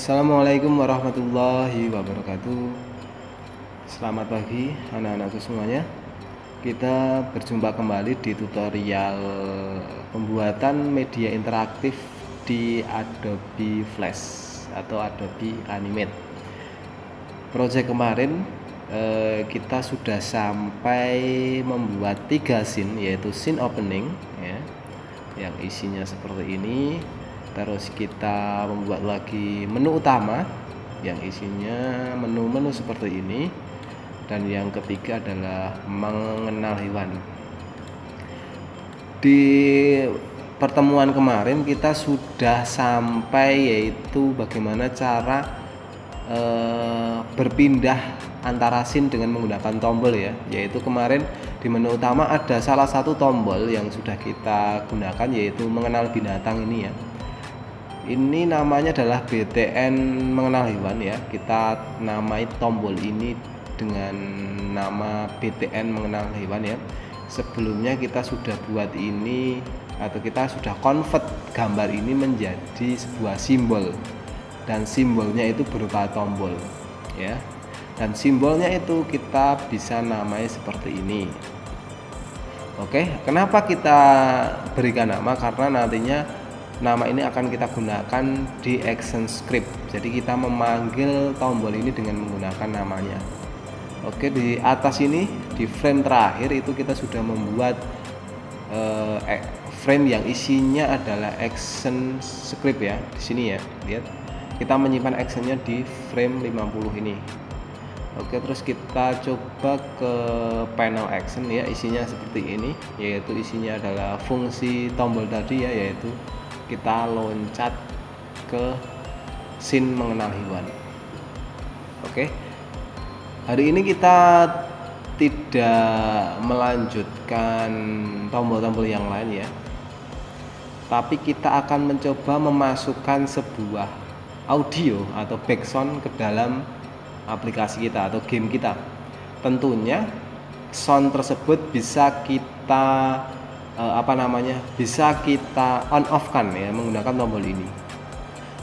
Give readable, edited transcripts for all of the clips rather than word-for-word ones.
Assalamualaikum warahmatullahi wabarakatuh. Selamat pagi anak-anakku semuanya. Kita berjumpa kembali di tutorial pembuatan media interaktif di Adobe Flash atau Adobe Animate. Project kemarin kita sudah sampai membuat 3 scene, yaitu scene opening ya, yang isinya seperti ini. Terus kita membuat lagi menu utama yang isinya menu-menu seperti ini, dan yang ketiga adalah mengenal hewan. Di pertemuan kemarin kita sudah sampai yaitu bagaimana cara berpindah antara scene dengan menggunakan tombol ya, yaitu kemarin di menu utama ada salah satu tombol yang sudah kita gunakan, yaitu mengenal binatang ini ya. Ini namanya adalah BTN mengenal hewan ya. Kita namai tombol ini dengan nama BTN mengenal hewan ya. Sebelumnya kita sudah buat ini, atau kita sudah convert gambar ini menjadi sebuah simbol, dan simbolnya itu berupa tombol ya. Dan simbolnya itu kita bisa namai seperti ini. Oke, kenapa kita berikan nama? Karena nantinya nama ini akan kita gunakan di action script. Jadi kita memanggil tombol ini dengan menggunakan namanya. Oke, di atas ini di frame terakhir itu kita sudah membuat frame yang isinya adalah action script ya. Di sini ya, lihat. Kita menyimpan actionnya di frame 50 ini. Oke, terus kita coba ke panel action ya, isinya seperti ini, yaitu isinya adalah fungsi tombol tadi ya, yaitu kita loncat ke scene mengenal hewan. Oke, hari ini kita tidak melanjutkan tombol-tombol yang lain ya, tapi kita akan mencoba memasukkan sebuah audio atau background ke dalam aplikasi kita atau game kita. Tentunya sound tersebut bisa kita bisa kita on off kan ya menggunakan tombol ini.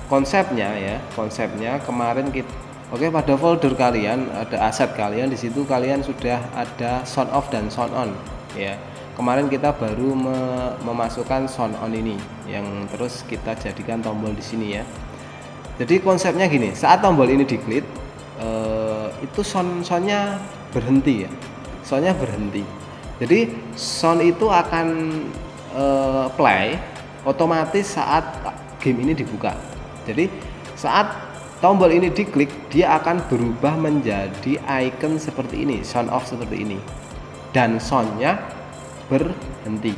Konsepnya kemarin kita pada folder kalian ada aset kalian, di situ kalian sudah ada sound off dan sound on ya. Kemarin kita baru memasukkan sound on ini yang terus kita jadikan tombol di sini ya. Jadi konsepnya gini, saat tombol ini diklik itu soundnya berhenti ya. Soundnya berhenti. Jadi sound itu akan play otomatis saat game ini dibuka. Jadi saat tombol ini diklik, dia akan berubah menjadi icon seperti ini, sound off seperti ini, dan soundnya berhenti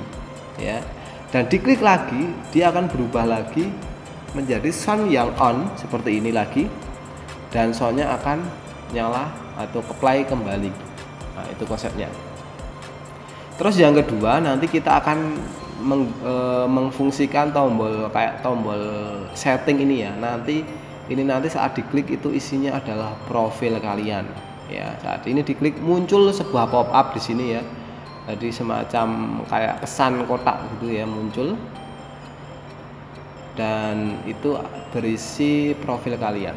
ya. Dan diklik lagi, dia akan berubah lagi menjadi sound yang on seperti ini lagi, dan soundnya akan nyala atau ke play kembali. Nah, itu konsepnya. Terus yang kedua, nanti kita akan mengfungsikan tombol kayak tombol setting ini ya. Nanti saat diklik itu isinya adalah profil kalian ya. Saat ini diklik muncul sebuah pop up di sini ya. Jadi semacam kayak kesan kotak gitu ya muncul, dan itu berisi profil kalian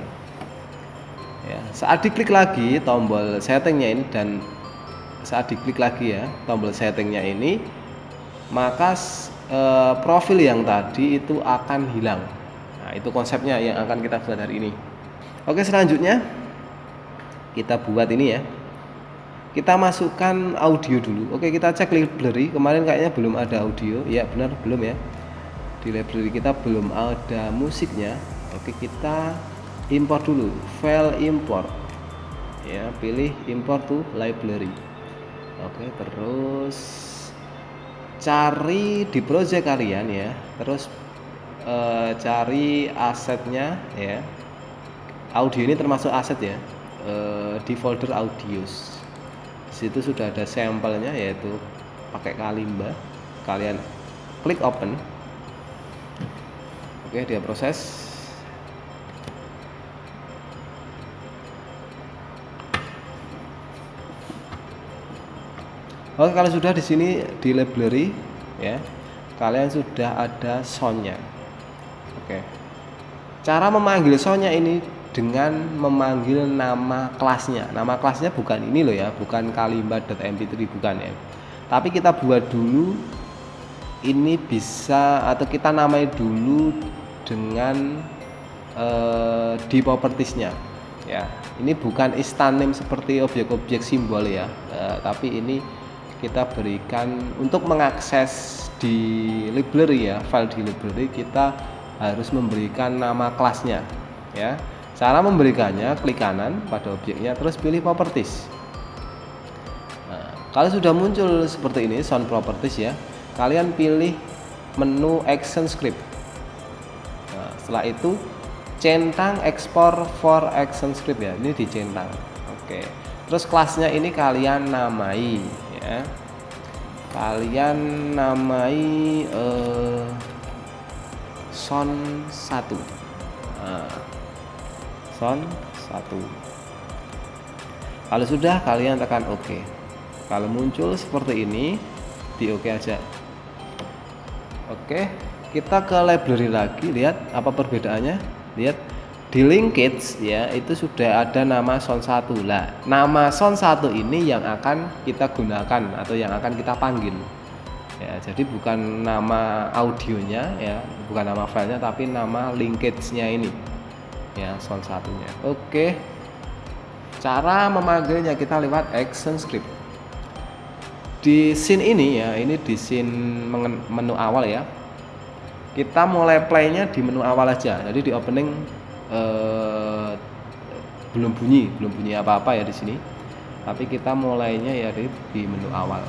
ya. Saat diklik lagi tombol settingnya ini, dan saat diklik lagi ya tombol settingnya ini, maka profil yang tadi itu akan hilang. Nah, itu konsepnya yang akan kita buat hari ini. Oke, selanjutnya kita buat ini ya. Kita masukkan audio dulu. Oke, kita cek library. Kemarin kayaknya belum ada audio. Ya, benar belum ya. Di library kita belum ada musiknya. Oke, kita import dulu. File import. Ya, pilih import to library. Oke, terus cari di project kalian ya, terus cari asetnya ya. Audio ini termasuk aset ya, di folder audios. Di situ sudah ada sampelnya, yaitu pakai Kalimba. Kalian klik open. Oke, dia proses. Oke, kalau sudah di sini di library ya, kalian sudah ada soundnya. Oke, Cara memanggil soundnya ini dengan memanggil nama kelasnya. Nama kelasnya bukan ini loh ya, bukan kalimba.mp3, bukan ya. Tapi kita buat dulu, ini bisa atau kita namai dulu dengan di propertiesnya ya. Ini bukan instant name seperti objek-objek simbol ya, tapi ini kita berikan untuk mengakses di library ya, file di library kita harus memberikan nama kelasnya ya. Cara memberikannya, klik kanan pada objeknya terus pilih properties. Nah, kalau sudah muncul seperti ini sound properties ya, kalian pilih menu action script. Nah, setelah itu centang export for action script ya, ini dicentang. Oke, terus kelasnya ini kalian namai ya, kalian namai sound 1. Nah, sound 1. Kalau sudah kalian tekan OK. Kalau muncul seperti ini di OK aja. Oke, kita ke library lagi, lihat apa perbedaannya. Lihat di linkage ya, itu sudah ada nama sound 1 lah. Nama sound 1 ini yang akan kita gunakan atau yang akan kita panggil ya. Jadi bukan nama audionya ya, bukan nama filenya, tapi nama linkage-nya ini ya, sound 1-nya. Oke, cara memanggilnya kita lewat action script. Di scene ini ya, ini di scene menu awal ya, kita mulai playnya di menu awal aja. Jadi di opening belum bunyi apa-apa ya di sini. Tapi kita mulainya ya di menu awal.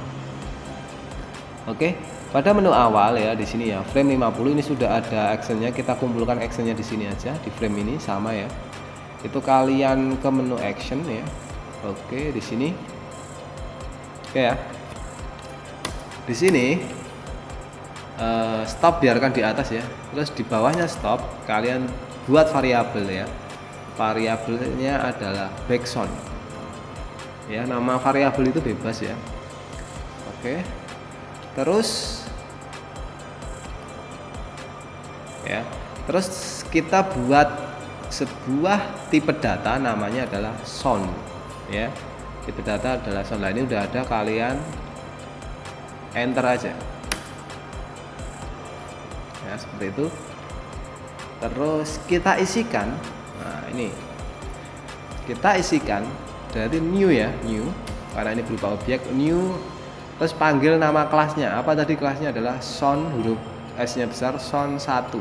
Oke, pada menu awal ya di sini ya, frame 50 ini sudah ada actionnya. Kita kumpulkan actionnya di sini aja, di frame ini sama ya. Itu kalian ke menu action ya. Oke, di sini. Oke ya. Di sini stop biarkan di atas ya, terus di bawahnya stop kalian buat variabel ya, variabelnya adalah backsound ya, nama variabel itu bebas ya. Oke, terus ya, terus kita buat sebuah tipe data namanya adalah sound ya, tipe data adalah sound. Nah, ini udah ada, kalian enter aja ya, seperti itu. Terus kita isikan, nah ini kita isikan dari new ya, new, karena ini berupa objek new. Terus panggil nama kelasnya, apa tadi kelasnya adalah sound, huruf S nya besar, sound 1.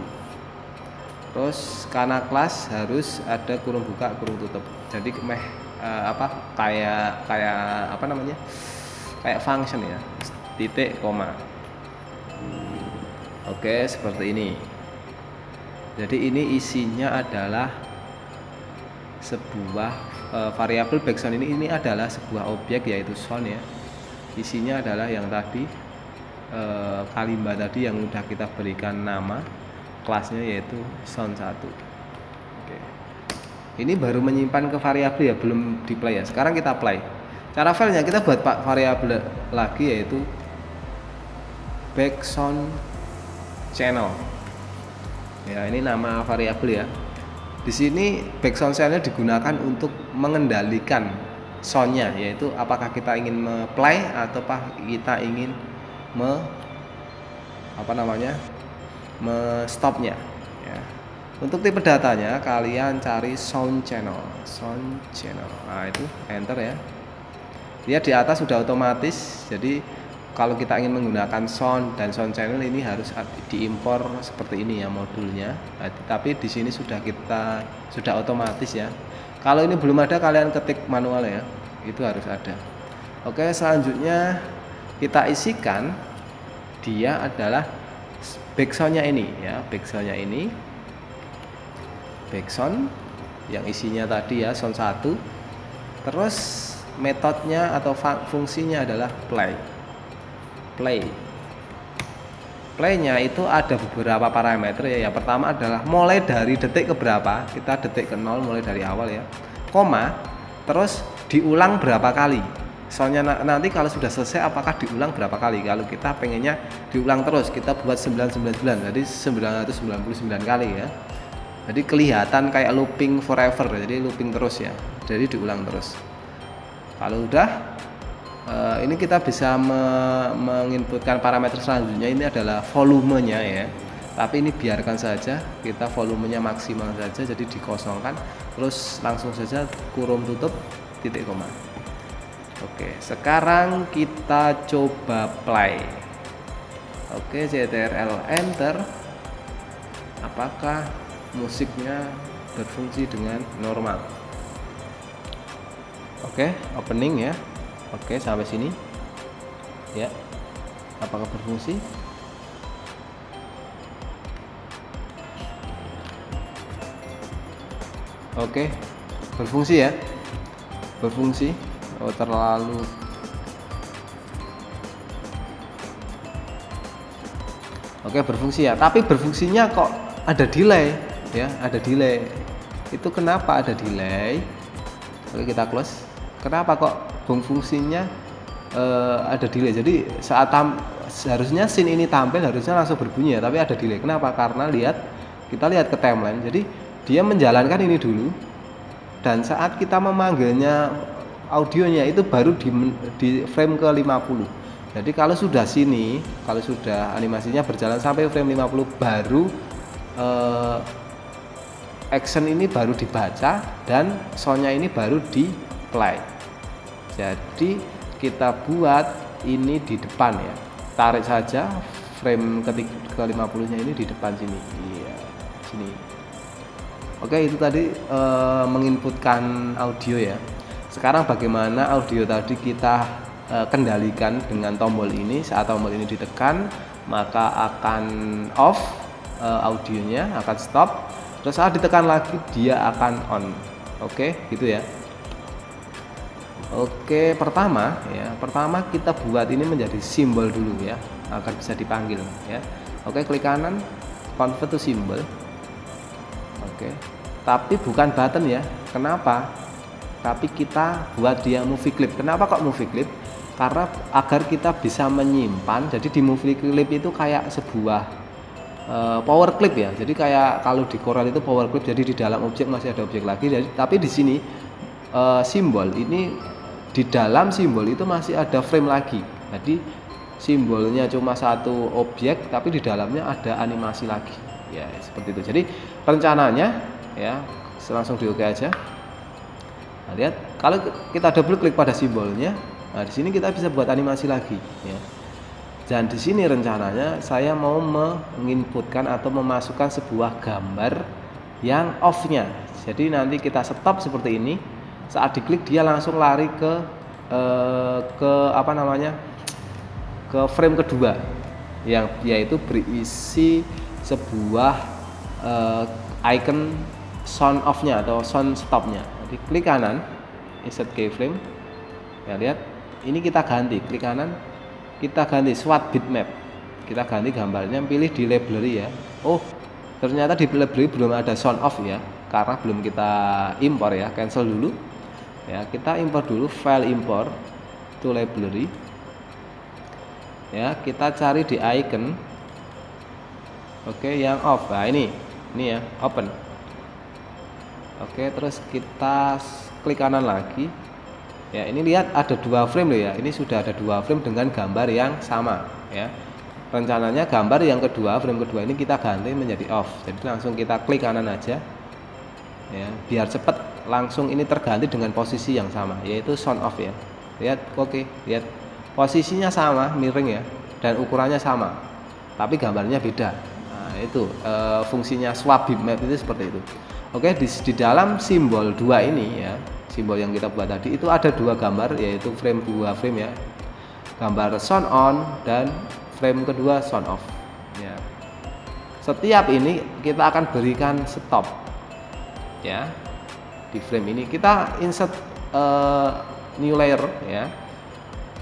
Terus karena kelas harus ada kurung buka kurung tutup, jadi kayak apa namanya, kayak function ya, titik koma. Oke, seperti ini. Jadi ini isinya adalah sebuah variabel backsound. Ini adalah sebuah objek yaitu sound ya. Isinya adalah yang tadi kalimba tadi yang sudah kita berikan nama kelasnya yaitu sound 1. Oke. Ini baru menyimpan ke variabel ya, belum di play ya. Sekarang kita play. Cara filenya kita buat variabel lagi yaitu backsound channel ya, ini nama variabel ya. Di sini backsound channel digunakan untuk mengendalikan soundnya, yaitu apakah kita ingin play atau kita ingin stopnya ya. Untuk tipe datanya kalian cari sound channel. Nah itu enter ya. Lihat di atas sudah otomatis. Jadi kalau kita ingin menggunakan sound dan sound channel ini harus diimpor seperti ini ya modulnya. Nah, tapi di sini sudah otomatis ya. Kalau ini belum ada, kalian ketik manual ya. Itu harus ada. Oke, selanjutnya kita isikan dia adalah backsoundnya ini ya, backsoundnya ini. Backsound yang isinya tadi ya sound 1. Terus metodenya atau fungsinya adalah play. Playnya itu ada beberapa parameter ya. Yang pertama adalah mulai dari detik ke berapa, kita detik ke 0 mulai dari awal ya, koma, terus diulang berapa kali. Soalnya nanti kalau sudah selesai apakah diulang berapa kali. Kalau kita pengennya diulang terus, kita buat 999, jadi 999 kali ya. Jadi kelihatan kayak looping forever, jadi looping terus ya, jadi diulang terus. Kalau udah ini kita bisa menginputkan parameter selanjutnya, ini adalah volumenya ya, tapi ini biarkan saja, kita volumenya maksimal saja, jadi dikosongkan, terus langsung saja kurung tutup titik koma. Oke, sekarang kita coba play. Oke, CTRL enter. Apakah musiknya berfungsi dengan normal? Oke, opening ya. Oke, sampai sini ya, apakah berfungsi? Oke, berfungsi ya, berfungsi. Oh, terlalu oke, berfungsi ya, tapi berfungsinya kok ada delay ya, ada delay. Itu kenapa ada delay? Oke, kita close. Kenapa kok fungsinya ada delay? Jadi saat seharusnya scene ini tampil, harusnya langsung berbunyi ya, tapi ada delay. Kenapa? Karena kita lihat ke timeline. Jadi dia menjalankan ini dulu, dan saat kita memanggilnya audionya itu baru di frame ke 50. Jadi kalau sudah sini, kalau sudah animasinya berjalan sampai frame 50, baru action ini baru dibaca dan soundnya ini baru di play. Jadi kita buat ini di depan ya, tarik saja frame ke 50 nya ini di depan sini. Iya, sini. Oke, itu tadi menginputkan audio ya. Sekarang bagaimana audio tadi kita kendalikan dengan tombol ini. Saat tombol ini ditekan, maka akan off audionya, akan stop. Terus saat ditekan lagi dia akan on. Oke, gitu ya. Oke, pertama kita buat ini menjadi simbol dulu ya, agar bisa dipanggil ya. Oke, klik kanan, convert to symbol. Oke, tapi bukan button ya. Kenapa? Tapi kita buat dia movie clip. Kenapa kok movie clip? Karena agar kita bisa menyimpan. Jadi di movie clip itu kayak sebuah power clip ya. Jadi kayak kalau di Corel itu power clip. Jadi di dalam objek masih ada objek lagi. Jadi, tapi di sini simbol ini, di dalam simbol itu masih ada frame lagi. Jadi simbolnya cuma satu objek, tapi di dalamnya ada animasi lagi. Ya, seperti itu. Jadi rencananya ya, langsung di oke aja. Nah, lihat, kalau kita double klik pada simbolnya, nah di sini kita bisa buat animasi lagi ya. Dan di sini rencananya saya mau menginputkan atau memasukkan sebuah gambar yang off-nya. Jadi nanti kita stop seperti ini. Saat diklik dia langsung lari ke ke frame kedua, yang yaitu berisi sebuah icon sound off-nya atau sound stop-nya. Jadi klik kanan, insert keyframe. Ya, lihat, ini kita ganti, klik kanan, kita ganti swap bitmap. Kita ganti gambarnya, pilih di library ya. Oh, ternyata di library belum ada sound off ya, karena belum kita impor ya. Cancel dulu. Ya, kita impor dulu, file import to library. Ya, kita cari di icon. Oke, yang off. Nah, ini ya, open. Oke, terus kita klik kanan lagi. Ya, ini lihat ada dua frame loh ya. Ini sudah ada dua frame dengan gambar yang sama ya. Rencananya gambar yang kedua, frame kedua ini kita ganti menjadi off. Jadi langsung kita klik kanan aja. Ya, biar cepat, langsung ini terganti dengan posisi yang sama, yaitu sound off ya. Lihat, oke, lihat posisinya sama, miring ya, dan ukurannya sama, tapi gambarnya beda. Nah, itu fungsinya swap bitmap itu seperti itu. Oke, di dalam simbol 2 ini ya, simbol yang kita buat tadi itu ada dua gambar, yaitu frame 2 frame ya, gambar sound on dan frame kedua sound off ya. Setiap ini kita akan berikan stop ya. Di frame ini kita insert new layer ya.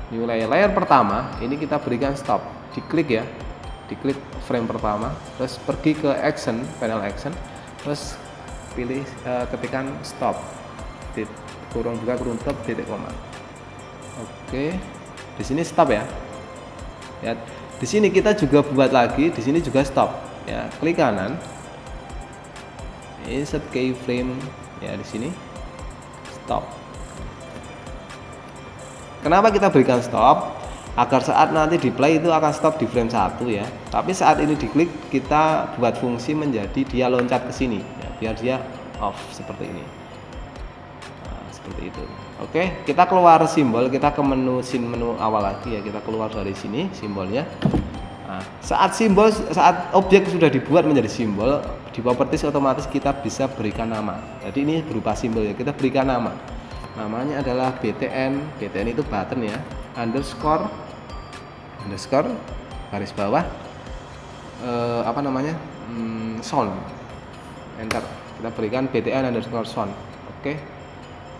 New layer pertama ini kita berikan stop, diklik ya, diklik frame pertama, terus pergi ke action, panel action, terus pilih ketikan stop, kurung buka, kurung tutup, titik koma. Oke, di sini stop ya. Ya, di sini kita juga buat lagi, di sini juga stop ya. Klik kanan insert keyframe ya, di sini stop. Kenapa kita berikan stop? Agar saat nanti di play itu akan stop di frame 1 ya. Tapi saat ini diklik, kita buat fungsi menjadi dia loncat ke sini ya, biar dia off seperti ini. Nah, seperti itu. Oke, kita keluar simbol, kita ke menu menu awal lagi ya. Kita keluar dari sini simbolnya. Nah, saat objek sudah dibuat menjadi simbol, di properties otomatis kita bisa berikan nama. Jadi ini berupa simbol ya, kita berikan nama. Namanya adalah BTN itu button ya, underscore garis bawah sound, enter. Kita berikan BTN underscore sound. Oke,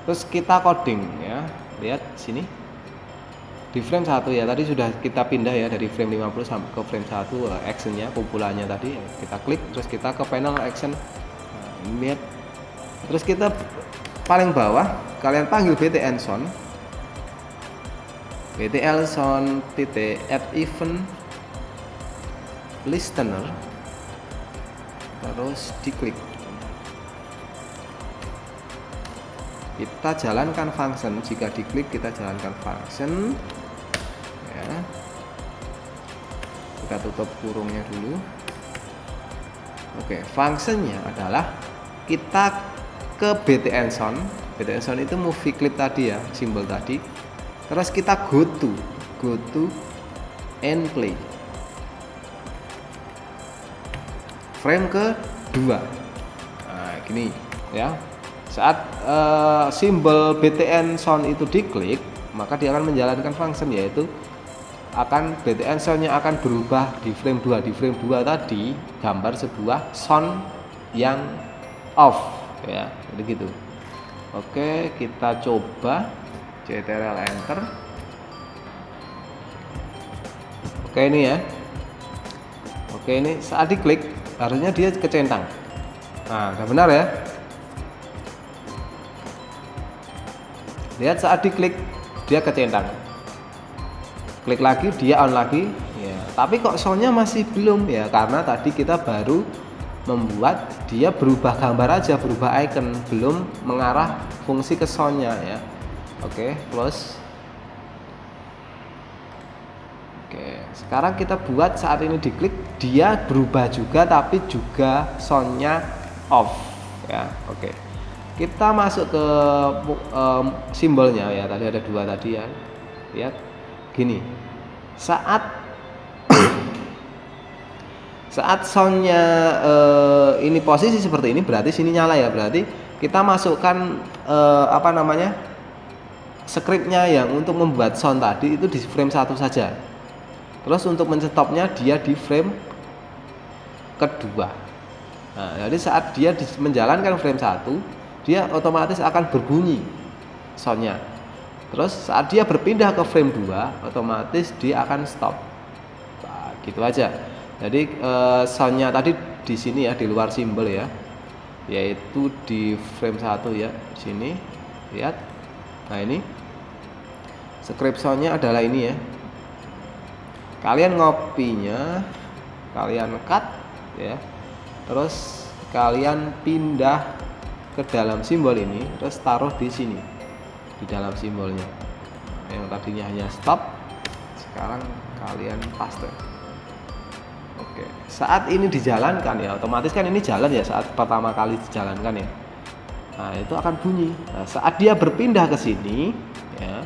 terus kita coding ya, lihat sini di frame 1 ya, tadi sudah kita pindah ya dari frame 50 sampai ke frame 1 actionnya, kumpulannya tadi kita klik, terus kita ke panel action, lihat, terus kita paling bawah kalian panggil BTN sound, BTL sound titik add event listener, terus diklik. Kita jalankan function, jika diklik kita jalankan function ya. Kita tutup kurungnya dulu. Oke, functionnya adalah kita ke BTN sound itu movie clip tadi ya, simbol tadi. Terus kita go to and play frame kedua. Nah, gini ya. Saat simbol BTN sound itu diklik, maka dia akan menjalankan function, yaitu BTN sound-nya akan berubah di frame 2. Di frame 2 tadi gambar sebuah sound yang off ya, jadi gitu. Oke, kita coba Ctrl enter. Oke, ini ya. Oke, ini saat diklik harusnya dia kecentang. Nah, udah benar ya. Lihat saat diklik dia kecentang. Klik lagi dia on lagi ya. Tapi kok soundnya masih belum ya, karena tadi kita baru membuat dia berubah gambar aja, berubah icon, belum mengarah fungsi ke soundnya ya. Oke, close. Oke, sekarang kita buat saat ini diklik dia berubah juga, tapi juga soundnya off ya. Oke, kita masuk ke simbolnya ya, tadi ada 2 tadi ya. Lihat gini, saat soundnya ini posisi seperti ini, berarti sini nyala ya, berarti kita masukkan scriptnya yang untuk membuat sound tadi itu di frame 1 saja. Terus untuk mencetopnya dia di frame kedua. Nah, jadi saat dia menjalankan frame 1, dia otomatis akan berbunyi soundnya. Terus saat dia berpindah ke frame 2, otomatis dia akan stop. Nah, gitu aja. Jadi soundnya tadi di sini ya, di luar simbol ya, yaitu di frame 1 ya, di sini lihat. Nah, ini script soundnya adalah ini ya. Kalian ngopinya, kalian cut ya, terus kalian pindah ke dalam simbol ini, terus taruh di sini di dalam simbolnya. Yang tadinya hanya stop, sekarang kalian paste. Oke, saat ini dijalankan ya, otomatis kan ini jalan ya saat pertama kali dijalankan ya. Nah, itu akan bunyi. Nah, saat dia berpindah ke sini ya,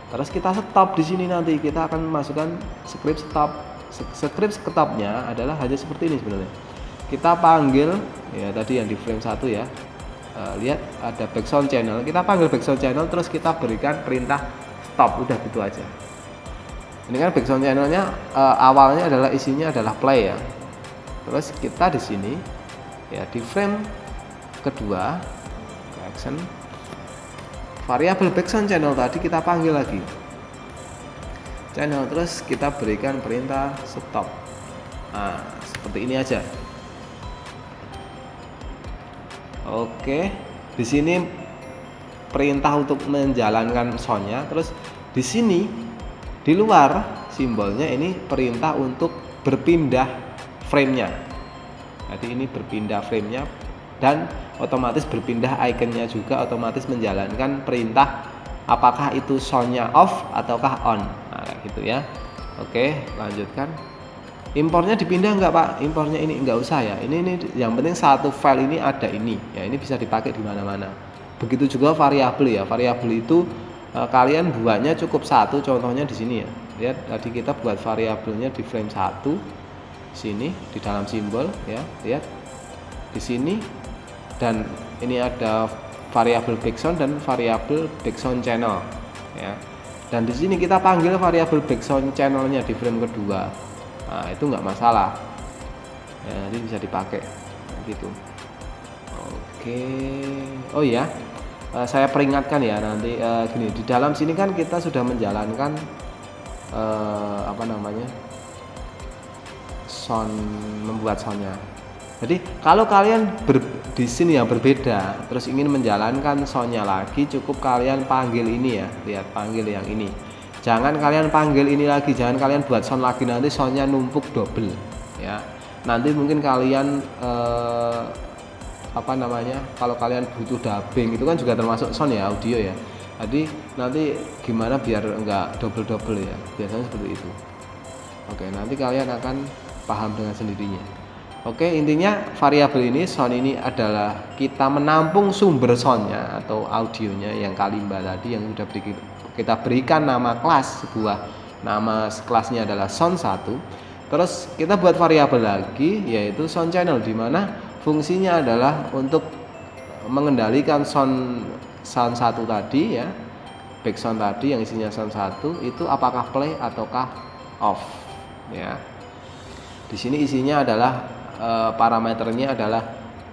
terus kita stop di sini, nanti kita akan masukkan script stop. Script stopnya adalah hanya seperti ini sebenarnya. Kita panggil ya tadi yang di frame 1 ya. Lihat ada background channel. Kita panggil background channel, terus kita berikan perintah stop. Udah gitu aja. Ini kan background channelnya awalnya adalah isinya adalah play ya. Terus kita di sini ya di frame kedua ke action, variabel background channel tadi kita panggil lagi channel, terus kita berikan perintah stop. Nah, seperti ini aja. Oke, di sini perintah untuk menjalankan soundnya, terus di sini di luar simbolnya ini perintah untuk berpindah frame-nya. Jadi ini berpindah frame-nya dan otomatis berpindah ikonnya juga otomatis menjalankan perintah apakah itu soundnya off ataukah on. Nah, kayak gitu ya. Oke, lanjutkan. Impornya dipindah enggak Pak? Impornya ini enggak usah ya. Ini yang penting satu file ini ada ini. Ya, ini bisa dipakai di mana-mana. Begitu juga variabel ya. Variabel itu kalian buatnya cukup satu, contohnya di sini ya. Lihat tadi kita buat variabelnya di frame 1. Sini di dalam simbol ya. Lihat. Di sini dan ini ada variabel background dan variabel background channel ya. Dan di sini kita panggil variabel background channelnya di frame kedua. Nah, itu nggak masalah. Ya, nanti bisa dipakai gitu. Oke. Oh iya, saya peringatkan ya nanti gini, di dalam sini kan kita sudah menjalankan apa namanya? Sound, membuat soundnya. Jadi kalau kalian di sini yang berbeda, terus ingin menjalankan soundnya lagi, cukup kalian panggil ini ya, lihat panggil yang ini. Jangan kalian panggil ini lagi, jangan kalian buat sound lagi, nanti soundnya numpuk double ya. Nanti mungkin kalian apa namanya, kalau kalian butuh dubbing itu kan juga termasuk sound ya, audio ya. Jadi nanti gimana biar enggak double ya, biasanya seperti itu. Oke, nanti kalian akan paham dengan sendirinya. Oke, intinya variabel ini sound ini adalah kita menampung sumber soundnya atau audionya yang kalimba tadi yang sudah kita berikan nama kelas, sebuah nama kelasnya adalah sound 1. Terus kita buat variabel lagi yaitu sound channel, di mana fungsinya adalah untuk mengendalikan sound 1 tadi ya, background tadi yang isinya sound 1 itu apakah play ataukah off ya. Di sini isinya adalah parameternya adalah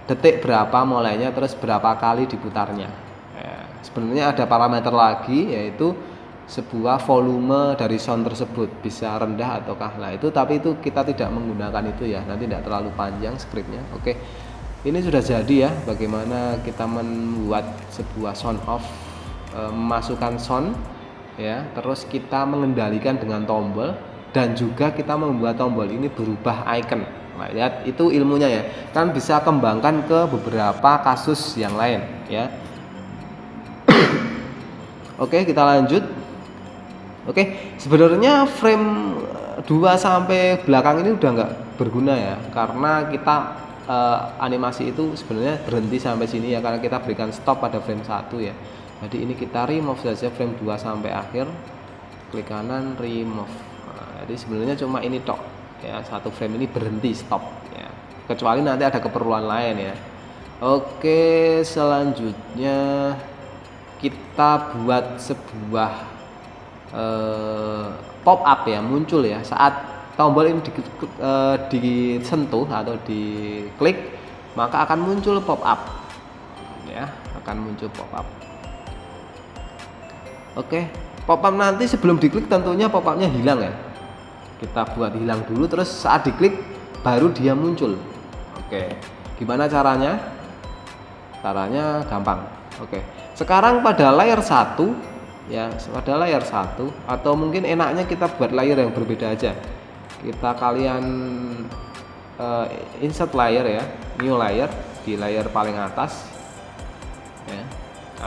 detik berapa mulainya, terus berapa kali diputarnya. Sebenarnya ada parameter lagi yaitu sebuah volume dari sound tersebut bisa rendah ataukah. Nah itu, tapi itu kita tidak menggunakan itu ya, nanti tidak terlalu panjang skripnya. Oke, ini sudah jadi ya, bagaimana kita membuat sebuah sound off, memasukkan sound ya, terus kita mengendalikan dengan tombol dan juga kita membuat tombol ini berubah icon. Nah, lihat itu ilmunya ya, kan bisa kembangkan ke beberapa kasus yang lain ya. Oke, kita lanjut. Oke, sebenarnya frame 2 sampai belakang ini udah nggak berguna ya, karena kita animasi itu sebenarnya berhenti sampai sini ya, karena kita berikan stop pada frame 1 ya. Jadi ini kita remove saja frame 2 sampai akhir, klik kanan remove. Nah, jadi sebenarnya cuma ini tok ya, satu frame ini berhenti stop ya, kecuali nanti ada keperluan lain ya. Oke, selanjutnya kita buat sebuah pop up ya, muncul ya saat tombol ini disentuh atau diklik, maka akan muncul pop up ya, akan muncul pop up. Oke, pop up nanti sebelum diklik tentunya pop upnya hilang ya, kita buat hilang dulu, terus saat diklik baru dia muncul. Oke, gimana caranya? Caranya gampang. Oke, sekarang pada layer 1 ya, pada layer 1 atau mungkin enaknya kita buat layer yang berbeda aja. Kita kalian insert layer ya, new layer di layer paling atas ya,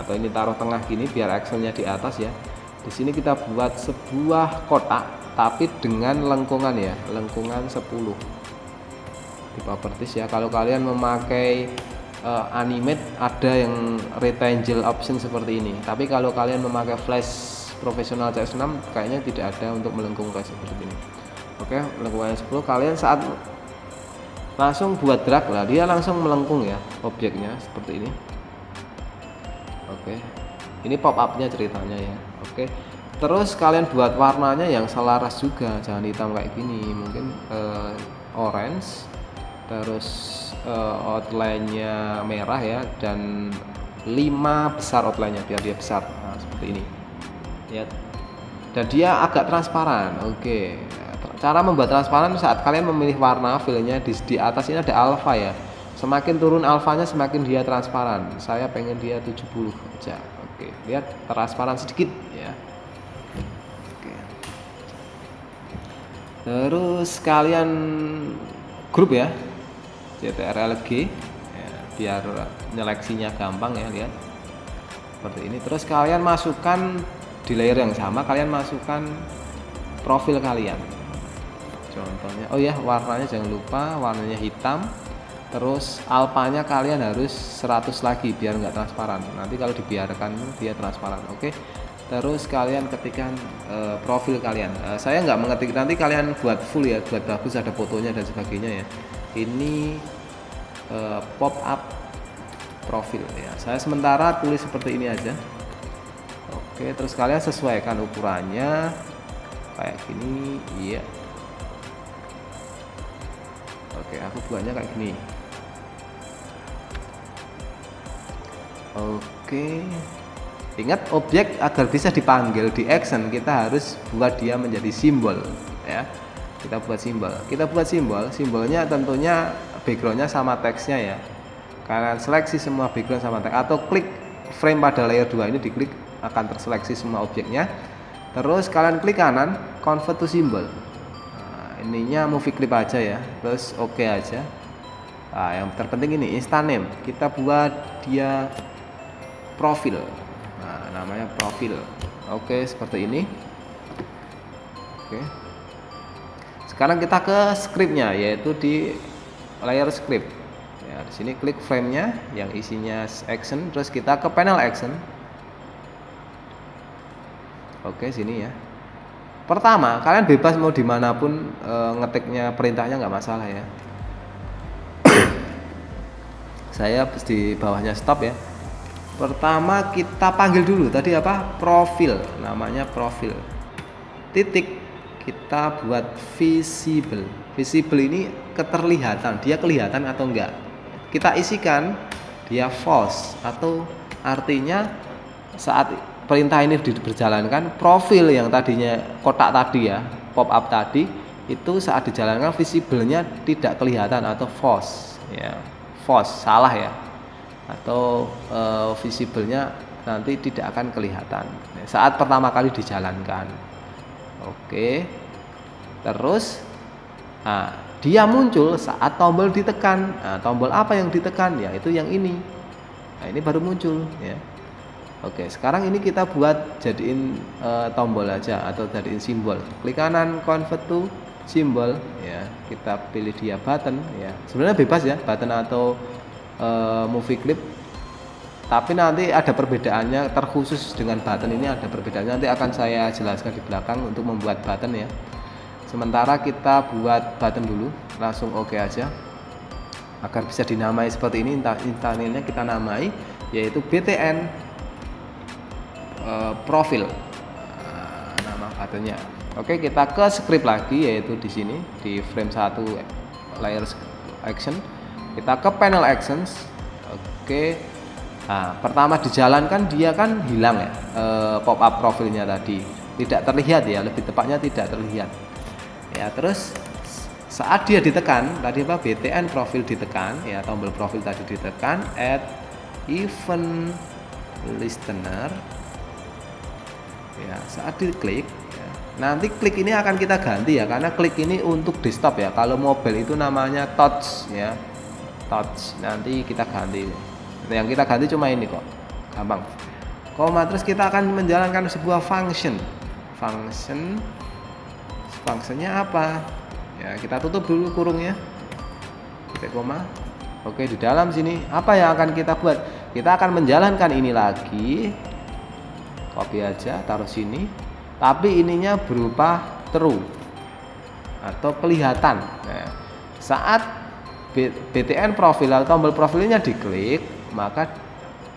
atau ini taruh tengah gini biar aksennya di atas ya. Di sini kita buat sebuah kotak tapi dengan lengkungan ya, lengkungan 10 di properties ya. Kalau kalian memakai animate ada yang rectangle option seperti ini, tapi kalau kalian memakai flash profesional CS6 kayaknya tidak ada untuk melengkungkan seperti ini. Oke, lengkungan 10, kalian saat langsung buat drag lah, dia langsung melengkung ya objeknya seperti ini. Oke, ini pop up nya ceritanya ya. Oke, terus kalian buat warnanya yang selaras juga, jangan hitam kayak gini, mungkin orange, terus outline-nya merah ya, dan 5 besar outline-nya biar dia besar. Nah, seperti ini ya, dan dia agak transparan. Oke, cara membuat transparan saat kalian memilih warna fill-nya di atas ini ada alpha ya, semakin turun alfanya semakin dia transparan. Saya pengen dia 70 aja. Oke, lihat transparan sedikit ya. Oke, terus kalian grup ya, CTRL G ya. biar nyeleksinya gampang ya, lihat seperti ini. Terus kalian masukkan di layer yang sama, kalian masukkan profil kalian. Contohnya, oh ya, warnanya jangan lupa warnanya hitam. Terus alpanya kalian harus 100 lagi biar nggak transparan. Nanti kalau dibiarkan dia transparan. Oke. Terus kalian ketikkan profil kalian. Saya nggak mengetik, nanti kalian buat full ya, buat bagus, ada fotonya dan sebagainya ya. Ini pop up profil ya. Saya sementara tulis seperti ini aja. Oke, terus kalian sesuaikan ukurannya kayak gini, iya. Oke, aku buatnya kayak gini. Oke, ingat objek agar bisa dipanggil di action kita harus buat dia menjadi simbol ya. Kita buat simbol, simbolnya tentunya backgroundnya sama teksnya ya. Kalian seleksi semua background sama teks, atau klik frame pada layer 2 ini, diklik akan terseleksi semua objeknya. Terus kalian klik kanan, convert to symbol. Nah, ininya movie clip aja ya, terus oke aja. Nah, yang terpenting ini instant name, kita buat dia profil. Nah, namanya profil. Oke, seperti ini. Oke. Sekarang kita ke scriptnya, yaitu di layer script. Ya, di sini klik frame-nya yang isinya action, terus kita ke panel action. Oke, sini ya. Pertama, kalian bebas mau dimanapun ngetiknya, perintahnya nggak masalah ya. Saya di bawahnya stop ya. Pertama kita panggil dulu tadi apa? Profil, namanya profil. Titik, kita buat visible. Visible ini keterlihatan, dia kelihatan atau enggak. Kita isikan dia false, atau artinya saat perintah ini dijalankan, profil yang tadinya kotak tadi ya, pop up tadi, itu saat dijalankan visible-nya tidak kelihatan atau false ya. False, salah ya, atau visible-nya nanti tidak akan kelihatan saat pertama kali dijalankan. Oke, terus dia muncul saat tombol ditekan. Tombol apa yang ditekan? Ya itu yang ini. Ini baru muncul ya. Oke, sekarang ini kita buat jadiin tombol aja atau jadiin simbol. Klik kanan, convert to simbol ya, kita pilih dia button ya. Sebenarnya bebas ya, button atau movie clip, tapi nanti ada perbedaannya, terkhusus dengan button ini ada perbedaannya, nanti akan saya jelaskan di belakang untuk membuat button ya. Sementara kita buat button dulu, langsung oke aja agar bisa dinamai seperti ini. Instansinya kita namai yaitu BTN profil, nama buttonnya. Oke, kita ke script lagi, yaitu di sini di frame 1 layer action, kita ke panel actions. Oke, pertama dijalankan dia kan hilang ya, pop up profilnya tadi tidak terlihat ya, lebih tepatnya tidak terlihat ya. Terus saat dia ditekan tadi apa, BTN profil ditekan ya, tombol profil tadi ditekan, add event listener ya, saat diklik ya. Nanti klik ini akan kita ganti ya, karena klik ini untuk desktop ya. Kalau mobile itu namanya touch ya, touch. Nanti kita ganti. Yang kita ganti cuma ini kok, gampang. Koma, terus kita akan menjalankan sebuah function. Functionnya apa? Ya, kita tutup dulu kurungnya. Titik koma. Oke, di dalam sini apa yang akan kita buat? Kita akan menjalankan ini lagi. Copy aja, taruh sini. Tapi ininya berupa true atau kelihatan. Nah, saat BTN profil atau tombol profilnya diklik, maka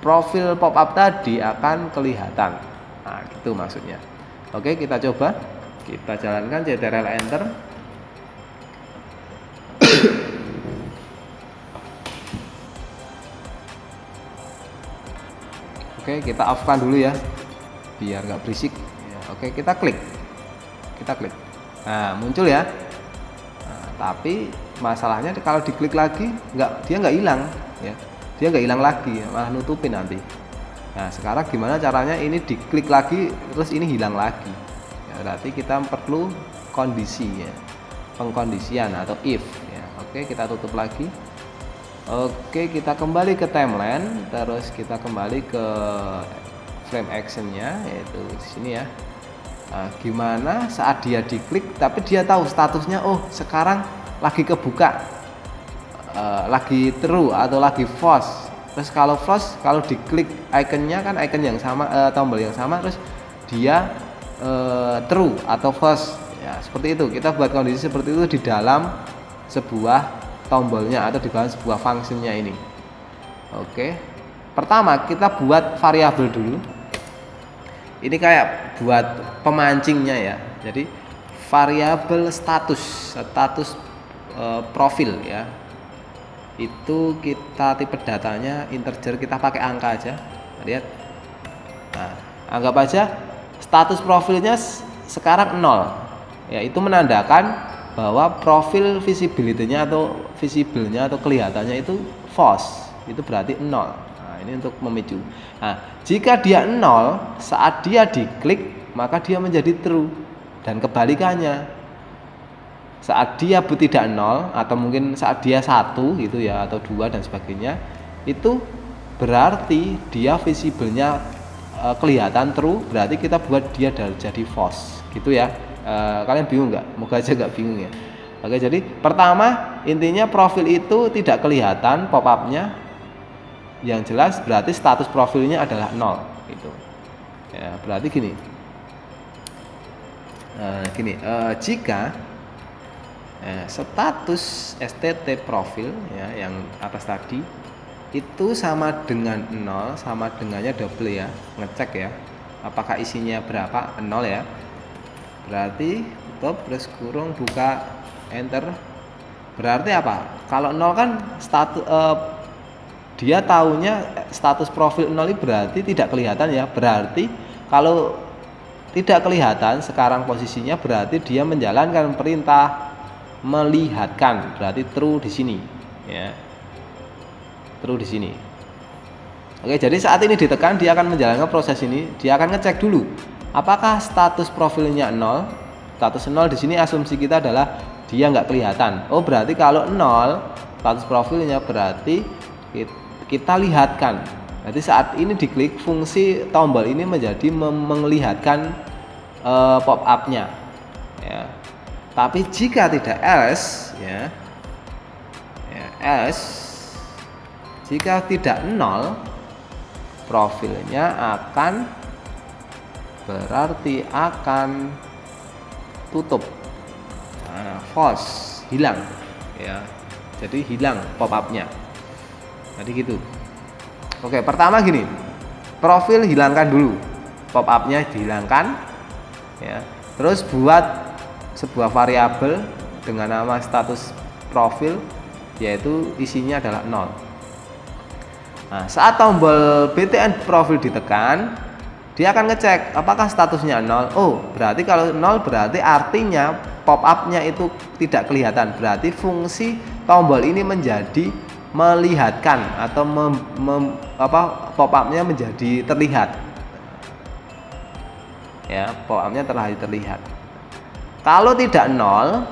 profil pop up tadi akan kelihatan. Nah, gitu maksudnya. Oke, kita coba. Kita jalankan, Ctrl Enter. Oke, kita off-kan dulu ya, biar nggak berisik. Oke, kita klik. Nah, muncul ya. Nah, tapi masalahnya kalau diklik lagi dia nggak hilang ya. Dia nggak hilang lagi, malah nutupin nanti. Nah, sekarang gimana caranya ini diklik lagi terus ini hilang lagi? Ya, berarti kita perlu kondisi ya, pengkondisian atau if ya. Oke, kita tutup lagi. Oke, kita kembali ke timeline, terus kita kembali ke frame actionnya, yaitu di sini ya. Nah, gimana saat dia diklik tapi dia tahu statusnya, oh sekarang lagi kebuka, lagi true atau lagi false. Terus kalau false, kalau diklik ikonnya kan icon yang sama, tombol yang sama, terus dia true atau false ya, seperti itu. Kita buat kondisi seperti itu di dalam sebuah tombolnya atau di dalam sebuah fungsinya ini. Oke, pertama kita buat variabel dulu. Ini kayak buat pemancingnya ya. Jadi variabel status profil ya, itu kita tipe datanya integer, kita pakai angka aja. Lihat, nah anggap aja status profilnya sekarang 0 ya, itu menandakan bahwa profil visibility-nya atau visible-nya atau kelihatannya itu false, itu berarti 0. Nah, ini untuk memicu. Nah, jika dia 0 saat dia diklik, maka dia menjadi true, dan kebalikannya. Saat dia tidak 0 atau mungkin saat dia 1 gitu ya, atau 2 dan sebagainya, itu berarti dia visible-nya kelihatan true, berarti kita buat dia jadi false gitu ya. Kalian bingung nggak? Moga aja nggak bingung ya. Oke, jadi pertama intinya profil itu tidak kelihatan pop-up-nya, yang jelas berarti status profilnya adalah 0 gitu ya. Berarti gini, jika status STT profil ya yang atas tadi itu sama dengan 0, sama dengannya double ya, ngecek ya apakah isinya berapa, 0 ya, berarti tutup plus kurung buka enter. Berarti apa? Kalau 0 kan status dia taunya status profil 0 ini berarti tidak kelihatan ya. Berarti kalau tidak kelihatan sekarang posisinya, berarti dia menjalankan perintah melihatkan, berarti true di sini ya. True di sini. Oke, jadi saat ini ditekan, dia akan menjalankan proses ini, dia akan ngecek dulu apakah status profilnya 0. Status 0 di sini asumsi kita adalah dia nggak kelihatan. Oh, berarti kalau 0 status profilnya berarti kita lihatkan. Jadi saat ini diklik, fungsi tombol ini menjadi melihatkan pop up-nya ya. Tapi jika tidak else ya, else, jika tidak 0 profilnya akan berarti akan tutup, false, hilang ya, jadi hilang pop-up-nya. Jadi gitu. Oke, pertama gini, profil hilangkan dulu, pop-up-nya dihilangkan ya. Terus buat sebuah variabel dengan nama status profil, yaitu isinya adalah 0. Nah, saat tombol BTN profil ditekan, dia akan ngecek apakah statusnya 0. Oh, berarti kalau 0 berarti artinya pop-up-nya itu tidak kelihatan. Berarti fungsi tombol ini menjadi melihatkan atau pop-up-nya menjadi terlihat. Ya, pop-up-nya terlihat. Kalau tidak 0,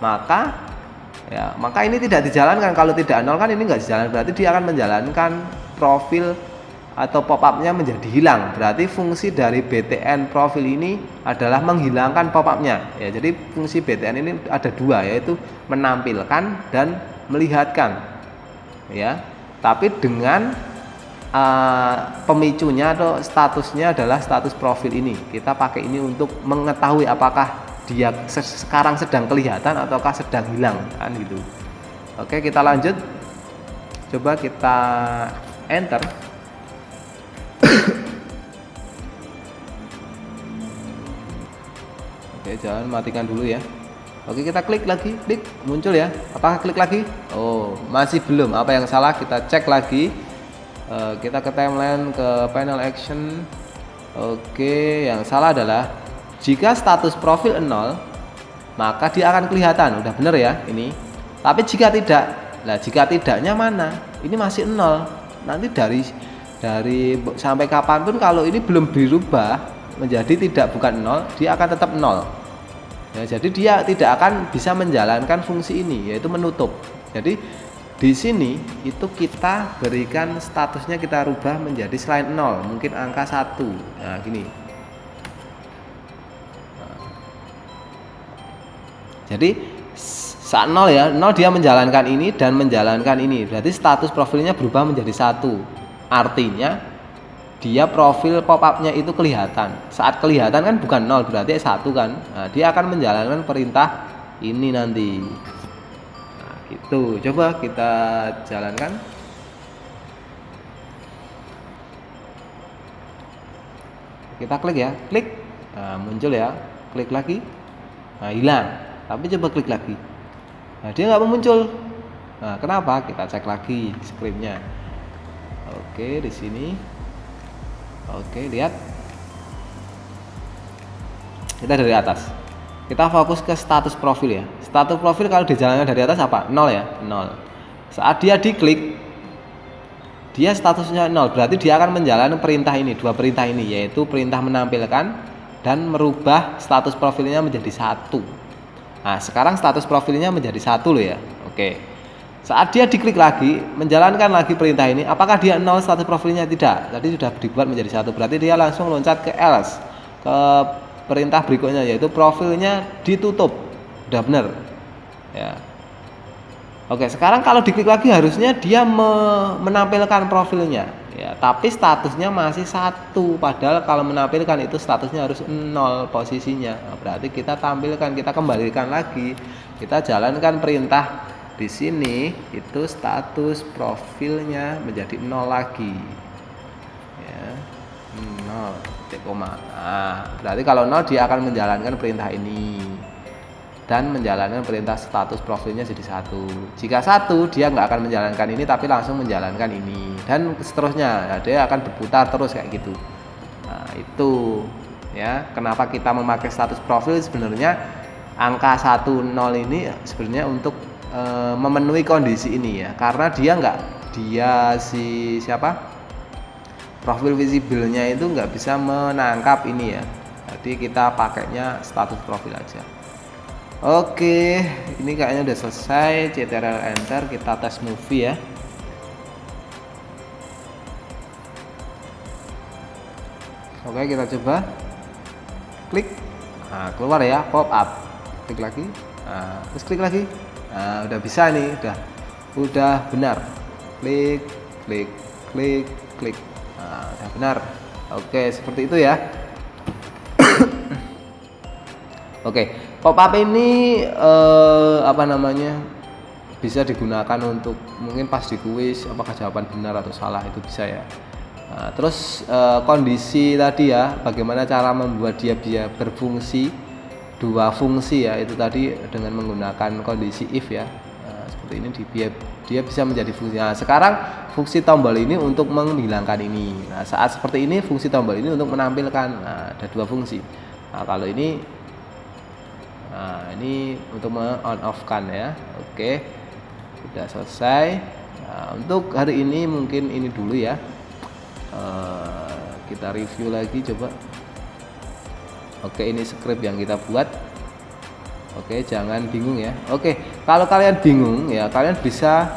maka ini tidak dijalankan. Kalau tidak 0 kan ini nggak dijalankan, berarti dia akan menjalankan profil atau pop-up-nya menjadi hilang. Berarti fungsi dari BTN profil ini adalah menghilangkan pop-up-nya ya. Jadi fungsi BTN ini ada dua, yaitu menampilkan dan melihatkan ya. Tapi dengan pemicunya atau statusnya adalah status profil ini. Kita pakai ini untuk mengetahui apakah dia sekarang sedang kelihatan ataukah sedang hilang kan gitu. Oke, kita lanjut. Coba kita enter. Oke, jangan matikan dulu ya. Oke, kita klik lagi, klik, muncul ya. Apakah klik lagi? Oh, masih belum. Apa yang salah? Kita cek lagi. Kita ke timeline, ke panel action. Oke, yang salah adalah jika status profil 0, maka dia akan kelihatan. Udah bener ya ini. Tapi jika tidak, nah jika tidaknya mana? Ini masih 0. Nanti dari sampai kapanpun kalau ini belum dirubah menjadi bukan 0, dia akan tetap 0 ya. Jadi dia tidak akan bisa menjalankan fungsi ini, yaitu menutup. Jadi Di sini itu kita berikan statusnya, kita rubah menjadi selain 0, mungkin angka 1. Nah, gini. Jadi saat 0 ya, 0 dia menjalankan ini dan menjalankan ini. Berarti status profilnya berubah menjadi 1. Artinya dia profil pop-up-nya itu kelihatan. Saat kelihatan kan bukan 0, berarti 1 kan. Nah, dia akan menjalankan perintah ini nanti. Nah, gitu. Coba kita jalankan. Kita klik ya, klik. Nah, muncul ya. Klik lagi. Nah, hilang. Tapi coba klik lagi. Nah, dia nggak muncul. Nah, kenapa? Kita cek lagi scriptnya. Oke, di sini. Oke, lihat. Kita dari atas. Kita fokus ke status profil ya. Status profil kalau dijalankan dari atas apa? 0 ya, 0. Saat dia diklik, dia statusnya 0. Berarti dia akan menjalankan perintah ini, dua perintah ini, yaitu perintah menampilkan dan merubah status profilnya menjadi 1. Nah, sekarang status profilnya menjadi 1 loh ya. Oke. Saat dia diklik lagi, menjalankan lagi perintah ini, apakah dia 0 status profilnya? Tidak. Tadi sudah dibuat menjadi 1. Berarti dia langsung loncat ke else, ke perintah berikutnya, yaitu profilnya ditutup. Udah benar. Ya. Oke, sekarang kalau diklik lagi harusnya dia menampilkan profilnya. Ya, tapi statusnya masih 1. Padahal kalau menampilkan itu statusnya harus 0 posisinya. Nah, berarti kita tampilkan, kita kembalikan lagi. Kita jalankan perintah di sini, itu status profilnya menjadi 0 lagi. Ya. 0, koma. Nah, berarti kalau 0 dia akan menjalankan perintah ini dan menjalankan perintah status profilnya jadi 1. Jika 1 dia nggak akan menjalankan ini tapi langsung menjalankan ini dan seterusnya. Nah, dia akan berputar terus kayak gitu. Nah, itu ya kenapa kita memakai status profil. Sebenarnya angka 10 ini sebenarnya untuk memenuhi kondisi ini ya, karena dia profil visible-nya itu nggak bisa menangkap ini ya. Jadi kita pakainya status profil aja. Oke, ini kayaknya udah selesai. Ctrl enter, kita tes movie ya. Oke, kita coba klik. Nah, keluar ya, pop up. Klik lagi. Nah, terus klik lagi. Nah, udah bisa nih, udah benar. Klik, klik, klik, klik. Nah, udah benar. Oke, seperti itu ya. Oke, pop up ini bisa digunakan untuk mungkin pas di kuis apakah jawaban benar atau salah, itu bisa ya. Nah, terus kondisi tadi ya, bagaimana cara membuat dia berfungsi, dua fungsi ya, itu tadi dengan menggunakan kondisi if ya. Nah, seperti ini dia bisa menjadi fungsi. Nah, sekarang fungsi tombol ini untuk menghilangkan ini. Nah, saat seperti ini fungsi tombol ini untuk menampilkan. Nah, ada dua fungsi. Nah, kalau ini untuk on off kan ya. Oke, sudah selesai. Nah, untuk hari ini mungkin ini dulu ya. Kita review lagi coba. Oke, ini script yang kita buat. Oke, jangan bingung ya. Oke, kalau kalian bingung ya, kalian bisa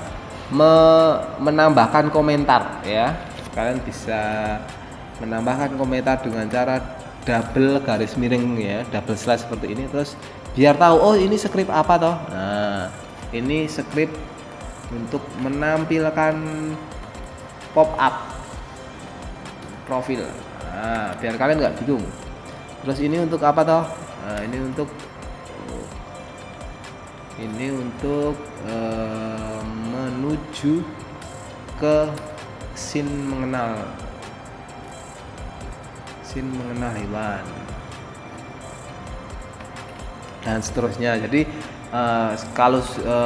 menambahkan komentar ya. Kalian bisa menambahkan komentar dengan cara double garis miring ya, double slash seperti ini, terus biar tahu oh ini script apa toh. Nah, ini script untuk menampilkan pop up profil. Nah, biar kalian nggak bingung. Terus ini untuk apa toh? Nah, ini untuk menuju ke scene mengenal hewan dan seterusnya. Jadi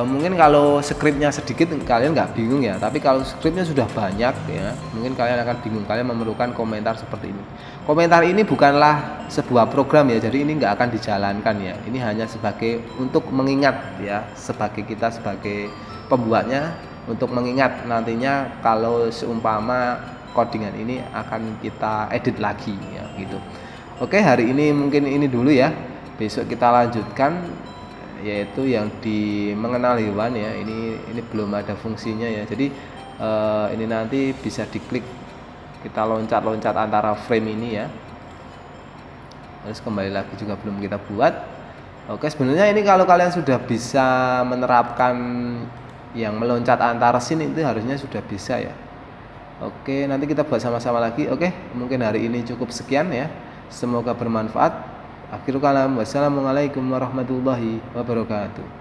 mungkin kalau scriptnya sedikit kalian nggak bingung ya, tapi kalau scriptnya sudah banyak ya, mungkin kalian akan bingung. Kalian memerlukan komentar seperti ini. Komentar ini bukanlah sebuah program ya, jadi ini nggak akan dijalankan ya. Ini hanya sebagai untuk mengingat ya, kita sebagai pembuatnya untuk mengingat nantinya kalau seumpama codingan ini akan kita edit lagi ya gitu. Oke, hari ini mungkin ini dulu ya. Besok kita lanjutkan yaitu yang di mengenal hewan ya. Ini belum ada fungsinya ya. Jadi ini nanti bisa diklik, kita loncat-loncat antara frame ini ya. Terus kembali lagi juga belum kita buat. Oke, sebenarnya ini kalau kalian sudah bisa menerapkan yang meloncat antara scene itu harusnya sudah bisa ya. Oke, nanti kita buat sama-sama lagi. Oke, mungkin hari ini cukup sekian ya. Semoga bermanfaat. Akhirul kalam. Wassalamualaikum warahmatullahi wabarakatuh.